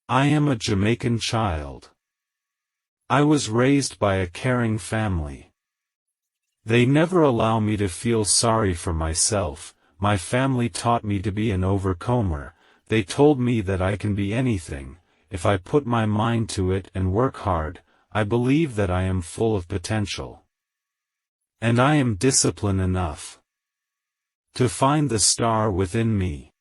I am a Jamaican child. I was raised by a caring family. They never allow me to feel sorry for myself. My family taught me to be an overcomer. They told me that I can be anything, if I put my mind to it and work hard. I believe that I am full of potential. And I am disciplined enough to find the star within me.